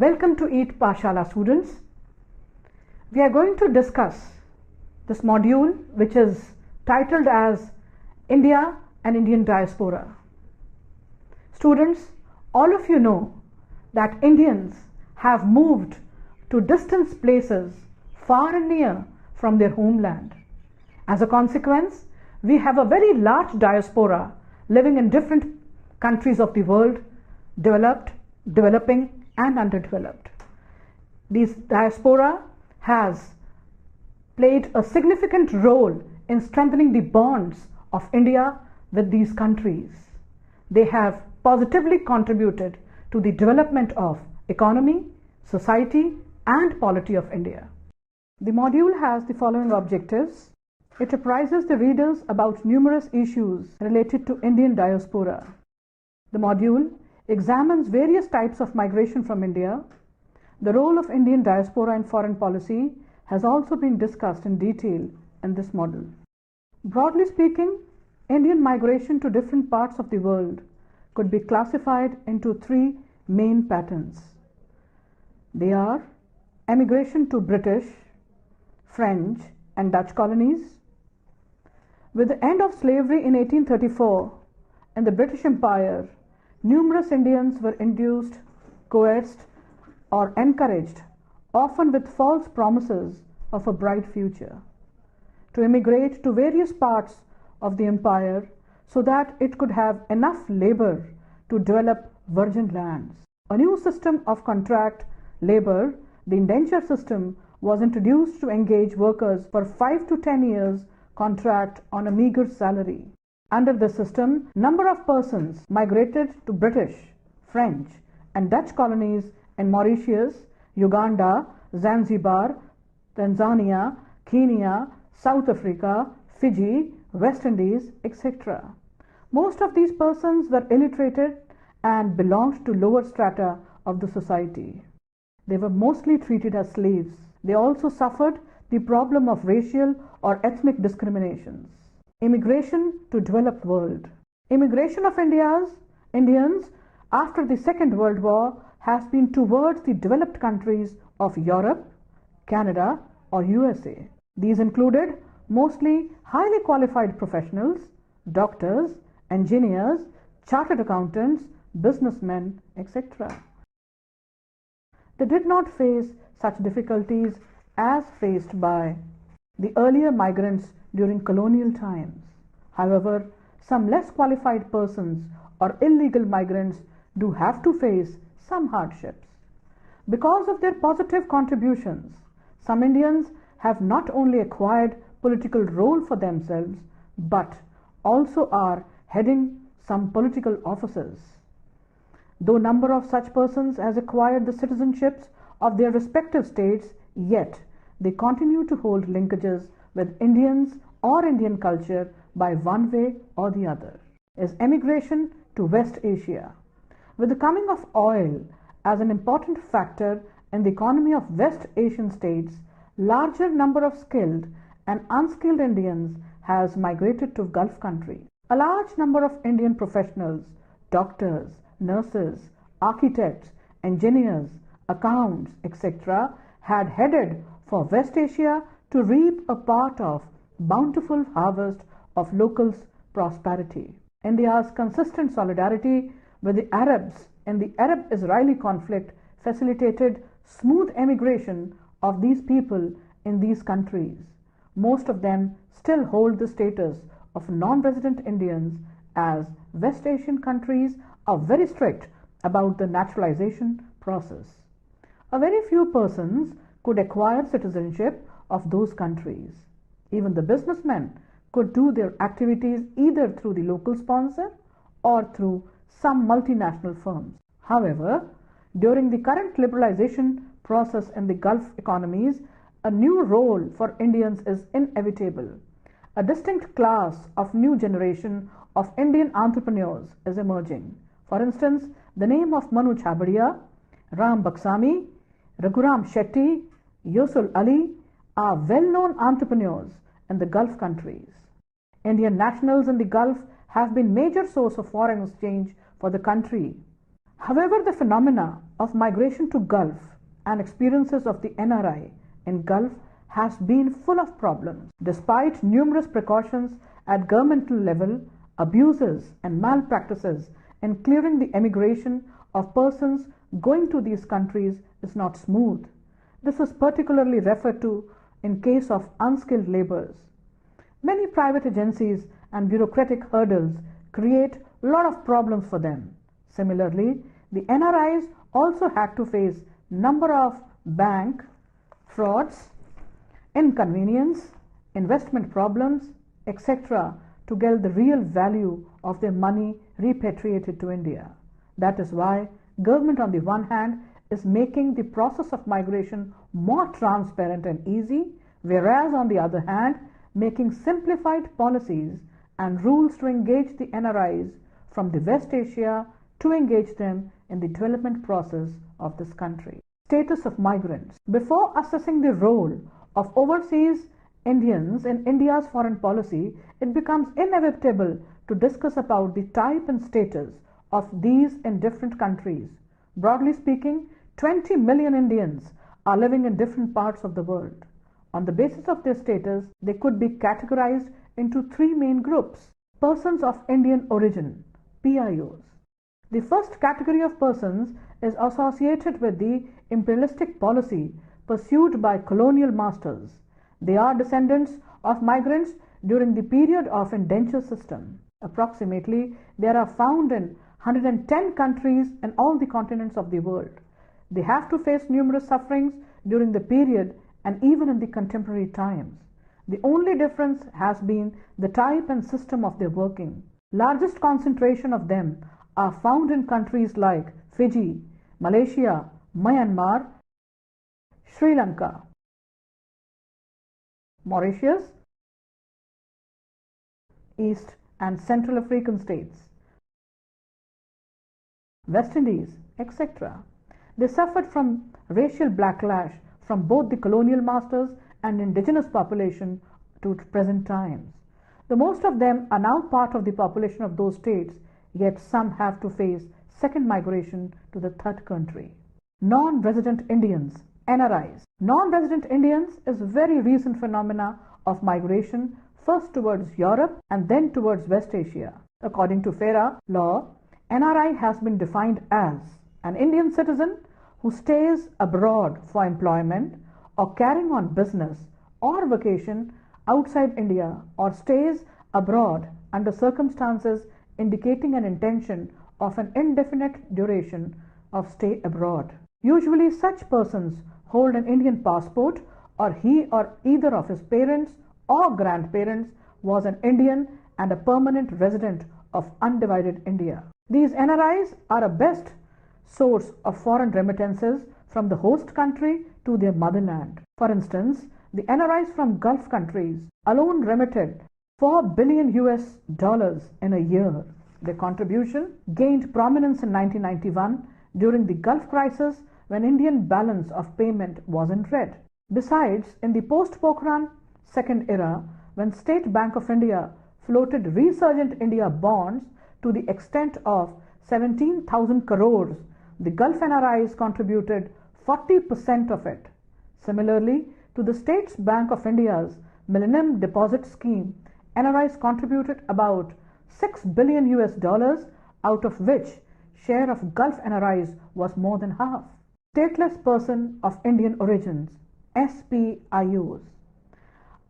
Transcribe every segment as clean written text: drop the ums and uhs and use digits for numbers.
Welcome to EAT Pashala students. We are going to discuss this module which is titled as India and Indian Diaspora. Students, all of you know that Indians have moved to distant places far and near from their homeland. As a consequence, we have a very large diaspora living in different countries of the world, developed, developing and underdeveloped. This diaspora has played a significant role in strengthening the bonds of India with these countries. They have positively contributed to the development of economy, society and polity of India. The module has the following objectives. It apprises the readers about numerous issues related to Indian diaspora. The module examines various types of migration from India. The role of Indian diaspora in foreign policy has also been discussed in detail in this module. Broadly speaking, Indian migration to different parts of the world could be classified into three main patterns. They are emigration to British, French and Dutch colonies. With the end of slavery in 1834 in the British Empire, numerous Indians were induced, coerced or encouraged, often with false promises of a bright future, to emigrate to various parts of the empire so that it could have enough labor to develop virgin lands. A new system of contract labor, the indenture system, was introduced to engage workers for 5 to 10 years contract on a meager salary. Under the system, number of persons migrated to British, French and Dutch colonies in Mauritius, Uganda, Zanzibar, Tanzania, Kenya, South Africa, Fiji, West Indies, etc. Most of these persons were illiterated and belonged to lower strata of the society. They were mostly treated as slaves. They also suffered the problem of racial or ethnic discriminations. Immigration to developed world. Immigration of Indians after the Second World War has been towards the developed countries of Europe, Canada or USA. These included mostly highly qualified professionals, doctors, engineers, chartered accountants, businessmen, etc. They did not face such difficulties as faced by the earlier migrants during colonial times. However, some less qualified persons or illegal migrants do have to face some hardships. Because of their positive contributions, some Indians have not only acquired political role for themselves, but also are heading some political offices. Though number of such persons has acquired the citizenships of their respective states, yet they continue to hold linkages with Indians or Indian culture by one way or the other. Is emigration to West Asia. With the coming of oil as an important factor in the economy of West Asian states, larger number of skilled and unskilled Indians has migrated to Gulf countries. A large number of Indian professionals, doctors, nurses, architects, engineers, accountants, etc. had headed for West Asia to reap a part of bountiful harvest of locals' prosperity. India's consistent solidarity with the Arabs in the Arab-Israeli conflict facilitated smooth emigration of these people in these countries. Most of them still hold the status of non-resident Indians, as West Asian countries are very strict about the naturalization process. A very few persons could acquire citizenship of those countries. Even the businessmen could do their activities either through the local sponsor or through some multinational firms. However, during the current liberalization process in the Gulf economies, a new role for Indians is inevitable. A distinct class of new generation of Indian entrepreneurs is emerging. For instance, the name of Manu Chhabria, Ram Baksami, Raghuram Shetty, Yosul Ali are well-known entrepreneurs in the Gulf countries. Indian nationals in the Gulf have been major source of foreign exchange for the country. However, the phenomena of migration to Gulf and experiences of the NRI in Gulf has been full of problems. Despite numerous precautions at governmental level, abuses and malpractices in clearing the emigration of persons going to these countries is not smooth. This is particularly referred to in case of unskilled laborers. Many private agencies and bureaucratic hurdles create a lot of problems for them. Similarly, the NRIs also had to face number of bank frauds, inconvenience, investment problems, etc. to get the real value of their money repatriated to India. That is why government on the one hand is making the process of migration more transparent and easy, whereas on the other hand making simplified policies and rules to engage the NRIs from the West Asia to engage them in the development process of this country. Status of migrants. Before assessing the role of overseas Indians in India's foreign policy, it becomes inevitable to discuss about the type and status of these in different countries. Broadly speaking, 20 million Indians are living in different parts of the world. On the basis of their status, they could be categorized into three main groups. Persons of Indian origin, PIOs. The first category of persons is associated with the imperialistic policy pursued by colonial masters. They are descendants of migrants during the period of indenture system. Approximately, there are found in 110 countries in all the continents of the world. They have to face numerous sufferings during the period and even in the contemporary times. The only difference has been the type and system of their working. Largest concentration of them are found in countries like Fiji, Malaysia, Myanmar, Sri Lanka, Mauritius, East and Central African states, West Indies, etc. They suffered from racial backlash from both the colonial masters and indigenous population to present times. The most of them are now part of the population of those states, yet some have to face second migration to the third country. Non-resident Indians, NRIs. Non-resident Indians is a very recent phenomena of migration, first towards Europe and then towards West Asia. According to FERA law, NRI has been defined as an Indian citizen who stays abroad for employment or carrying on business or vacation outside India, or stays abroad under circumstances indicating an intention of an indefinite duration of stay abroad. Usually such persons hold an Indian passport, or he or either of his parents or grandparents was an Indian and a permanent resident of undivided India. These NRIs are a best source of foreign remittances from the host country to their motherland. For instance, the NRIs from Gulf countries alone remitted $4 billion in a year. Their contribution gained prominence in 1991 during the Gulf crisis, when Indian balance of payment was in red. Besides, in the post-Pokhran second era, when State Bank of India floated resurgent India bonds to the extent of 17,000 crores, the Gulf NRIs contributed 40% of it. Similarly, to the State Bank of India's Millennium Deposit Scheme, NRIs contributed about $6 billion, out of which share of Gulf NRIs was more than half. Stateless person of Indian origins, SPIOs.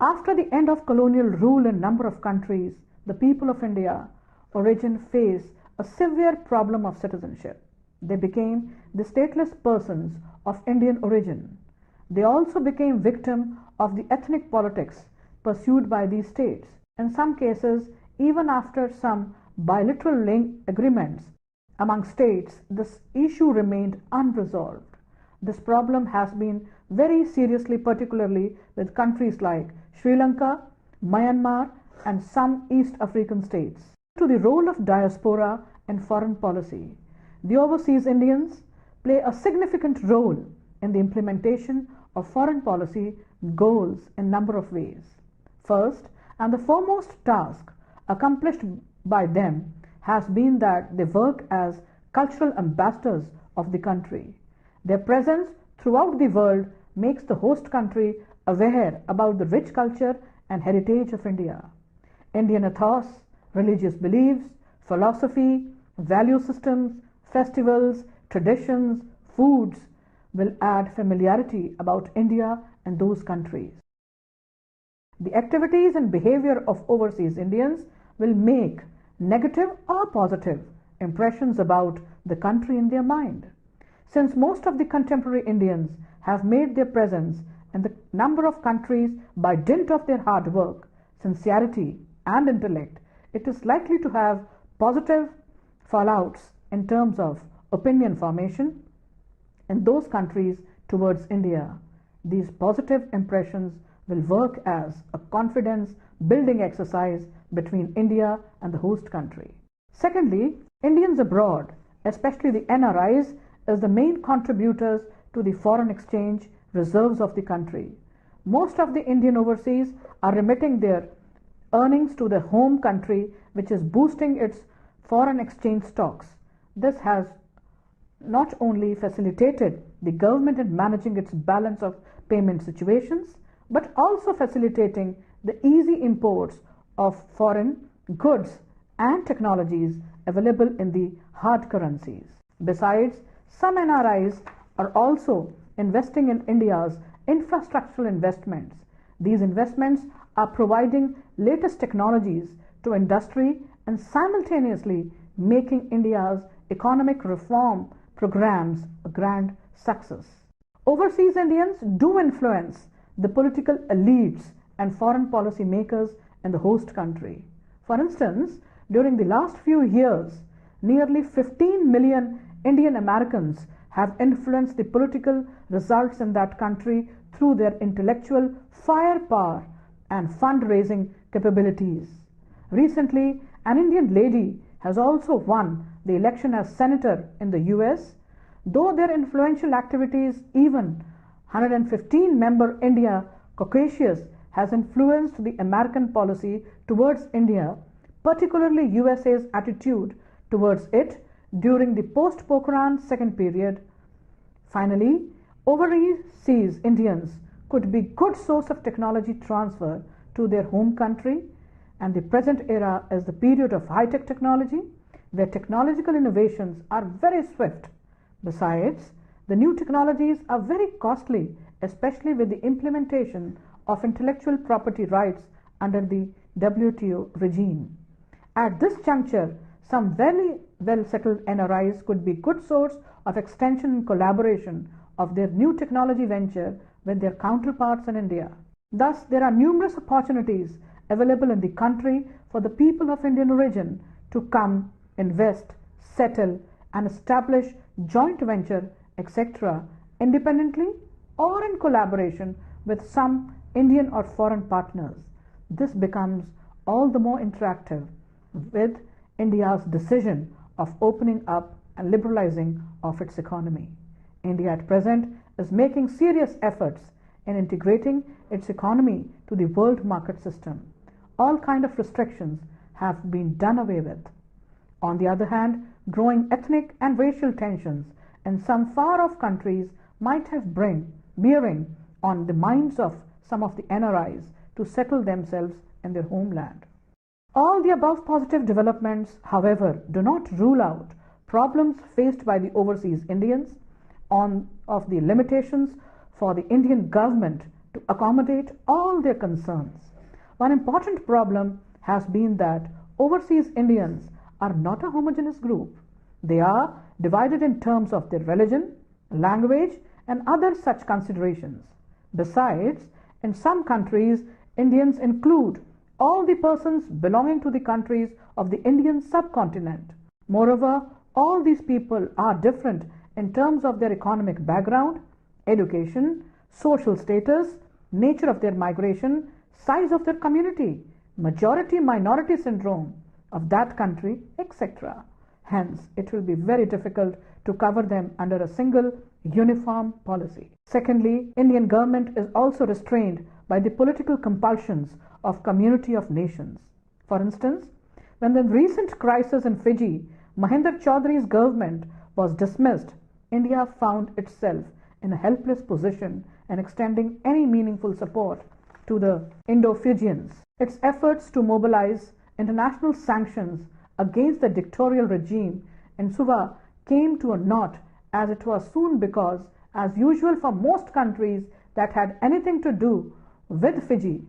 After the end of colonial rule in a number of countries, the people of India origin faced a severe problem of citizenship. They became the stateless persons of Indian origin. They also became victim of the ethnic politics pursued by these states. In some cases, even after some bilateral agreements among states, this issue remained unresolved. This problem has been very seriously, particularly with countries like Sri Lanka, Myanmar, and some East African states. To the role of diaspora in foreign policy, the overseas Indians play a significant role in the implementation of foreign policy goals in a number of ways. First, and the foremost task accomplished by them has been that they work as cultural ambassadors of the country. Their presence throughout the world makes the host country aware about the rich culture and heritage of India. Indian ethos, religious beliefs, philosophy, value systems, festivals, traditions, foods will add familiarity about India and those countries. The activities and behavior of overseas Indians will make negative or positive impressions about the country in their mind. Since most of the contemporary Indians have made their presence in the number of countries by dint of their hard work, sincerity, and intellect, it is likely to have positive fallouts in terms of opinion formation in those countries towards India. These positive impressions will work as a confidence building exercise between India and the host country. Secondly, Indians abroad, especially the NRIs, is the main contributors to the foreign exchange reserves of the country. Most of the Indian overseas are remitting their earnings to the home country, which is boosting its foreign exchange stocks. This has not only facilitated the government in managing its balance of payment situations, but also facilitating the easy imports of foreign goods and technologies available in the hard currencies. Besides, some NRIs are also investing in India's infrastructural investments. These investments are providing latest technologies to industry and simultaneously making India's economic reform programs a grand success. Overseas Indians do influence the political elites and foreign policy makers in the host country. For instance, during the last few years, nearly 15 million Indian Americans have influenced the political results in that country through their intellectual firepower and fundraising capabilities. Recently, an Indian lady has also won the election as senator in the US. Though their influential activities, even 115-member India Caucasus has influenced the American policy towards India, particularly USA's attitude towards it during the post-Pokhran second period. Finally, overseas Indians could be good source of technology transfer to their home country, and the present era is the period of high-tech technology where technological innovations are very swift. Besides, the new technologies are very costly, especially with the implementation of intellectual property rights under the WTO regime. At this juncture, some very well settled NRIs could be good source of extension and collaboration of their new technology venture with their counterparts in India. Thus, there are numerous opportunities available in the country for the people of Indian origin to come, invest, settle, and establish joint venture, etc., independently or in collaboration with some Indian or foreign partners. This becomes all the more interactive with India's decision of opening up and liberalizing of its economy. India at present is making serious efforts in integrating its economy to the world market system. All kinds of restrictions have been done away with. On the other hand, growing ethnic and racial tensions in some far-off countries might have bearing on the minds of some of the NRIs to settle themselves in their homeland. All the above positive developments, however, do not rule out problems faced by the overseas Indians of the limitations for the Indian government to accommodate all their concerns. One important problem has been that overseas Indians are not a homogeneous group. They are divided in terms of their religion, language, and other such considerations. Besides, in some countries, Indians include all the persons belonging to the countries of the Indian subcontinent. Moreover, all these people are different in terms of their economic background, education, social status, nature of their migration, size of their community, majority-minority syndrome of that country, etc. Hence, it will be very difficult to cover them under a single uniform policy. Secondly, Indian government is also restrained by the political compulsions of community of nations. For instance, when the recent crisis in Fiji Mahendra Chaudhary's government was dismissed, India found itself in a helpless position in extending any meaningful support to the Indo-Fijians. Its efforts to mobilize international sanctions against the dictatorial regime in Suva came to a naught, as it was soon because, as usual for most countries that had anything to do with Fiji,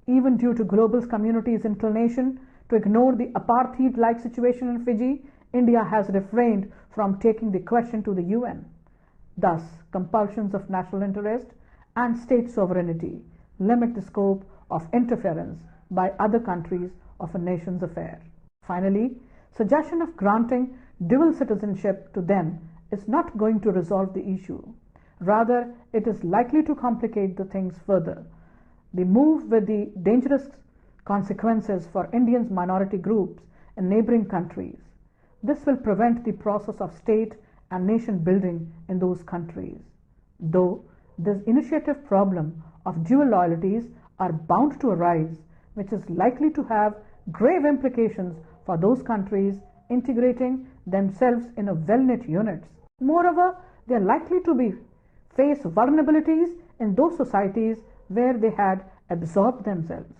even due to global community's inclination to ignore the apartheid-like situation in Fiji, India has refrained from taking the question to the UN. Thus, compulsions of national interest and state sovereignty limit the scope of interference by other countries of a nation's affair. Finally, suggestion of granting dual citizenship to them is not going to resolve the issue. Rather, it is likely to complicate the things further. The move with the dangerous consequences for Indians minority groups in neighboring countries. This will prevent the process of state and nation building in those countries. Though this initiative problem of dual loyalties are bound to arise, which is likely to have grave implications for those countries integrating themselves in a well-knit units. Moreover, they are likely to face vulnerabilities in those societies where they had absorbed themselves.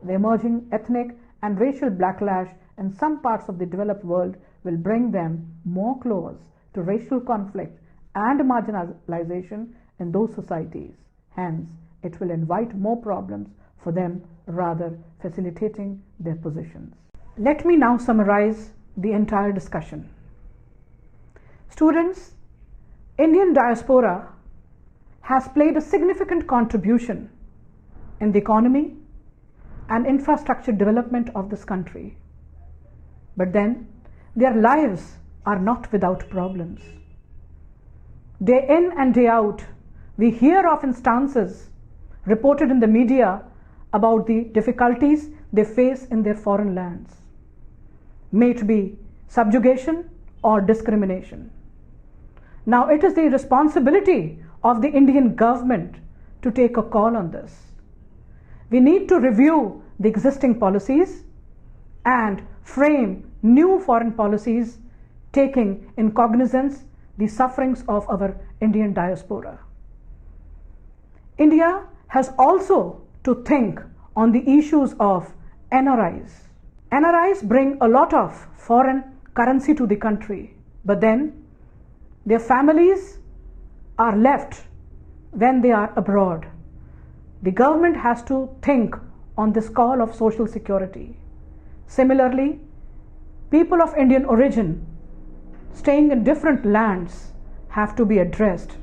The emerging ethnic and racial backlash in some parts of the developed world will bring them more close to racial conflict and marginalization in those societies. Hence, it will invite more problems for them, rather facilitating their positions. Let me now summarize the entire discussion. Students, Indian diaspora has played a significant contribution in the economy and infrastructure development of this country. But then, their lives are not without problems. Day in and day out, we hear of instances reported in the media about the difficulties they face in their foreign lands, may it be subjugation or discrimination. Now, it is the responsibility of the Indian government to take a call on this. We need to review the existing policies and frame new foreign policies taking in cognizance the sufferings of our Indian diaspora. India has also to think on the issues of NRIs. NRIs bring a lot of foreign currency to the country, but then their families are left when they are abroad. The government has to think on this call of social security. Similarly, people of Indian origin staying in different lands have to be addressed,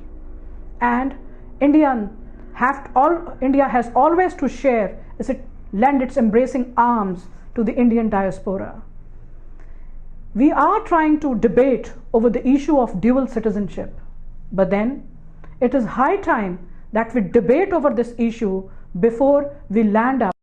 and India has always to share, lend its embracing arms to the Indian diaspora. We are trying to debate over the issue of dual citizenship, but then it is high time that we debate over this issue before we land up